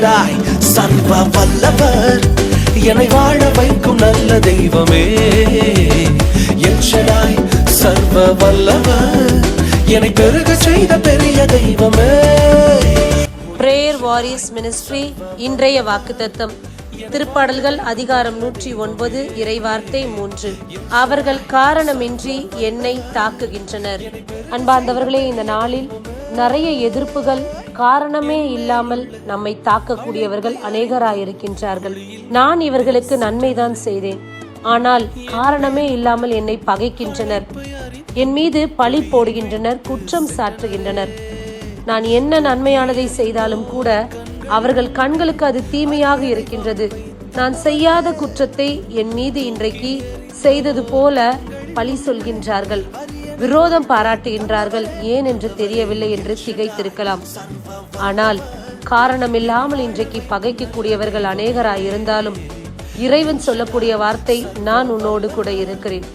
ஷடாய் சர்வ வல்லவர், என்னை வாழ வைக்கும் நல்ல தெய்வமே. எல் ஷடாய் சர்வ வல்லவர், என்னை பெருக செய்த பெரிய தெய்வமே. பிரேயர் வாரியர்ஸ் மினிஸ்ட்ரி இன்றைய வாக்குத்தத்தம் திருப்பாடல்கள் அதிகாரம் 109 இறைவார்த்தை 3. அவர்கள் காரணமின்றி என்னை தாக்குகின்றனர். அன்பார்ந்தவர்களே, இந்த நாளில் நிறைய எதிர்ப்புகள் காரணமே இல்லாமல் நம்மை தாக்கக்கூடியவர்கள் அநேகராயிருக்கின்றார்கள். நான் இவர்களுக்கு நன்மைதான் செய்தேன், ஆனால் காரணமே இல்லாமல் என்னை பகைக்கின்றனர், என் மீது பழி போடுகின்றனர், குற்றம் சாட்டுகின்றனர். நான் என்ன நன்மையானதை செய்தாலும் கூட அவர்கள் கண்களுக்கு அது தீமையாக இருக்கின்றது. நான் செய்யாத குற்றத்தை என் மீது இன்றைக்கு செய்தது போல பழி சொல்கின்றார்கள், விரோதம் பாராட்டுகின்றார்கள். ஏன் என்று தெரியவில்லை என்று திகைத்திருக்கலாம். ஆனால் காரணமில்லாமல் இன்றைக்கு பகைக்கக்கூடியவர்கள் அநேகராயிருந்தாலும் இறைவன் சொல்லக்கூடிய வார்த்தை, நான் உன்னோடு கூட இருக்கிறேன்.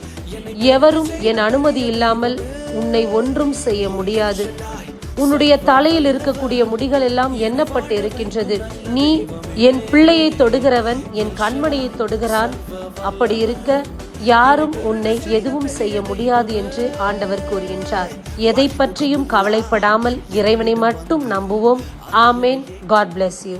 எவரும் என் அனுமதி இல்லாமல் உன்னை ஒன்றும் செய்ய முடியாது. உன்னுடைய தலையில் இருக்கக்கூடிய முடிகள் எல்லாம் எண்ணப்பட்டு இருக்கின்றது. நீ என் பிள்ளையை தொடுகிறவன் என் கண்மணியை தொடுகிறான். அப்படி இருக்க யாரும் உன்னை எதுவும் செய்ய முடியாது என்று ஆண்டவர் கூறுகின்றார். எதை பற்றியும் கவலைப்படாமல் இறைவனை மட்டும் நம்புவோம். ஆமேன். God bless you.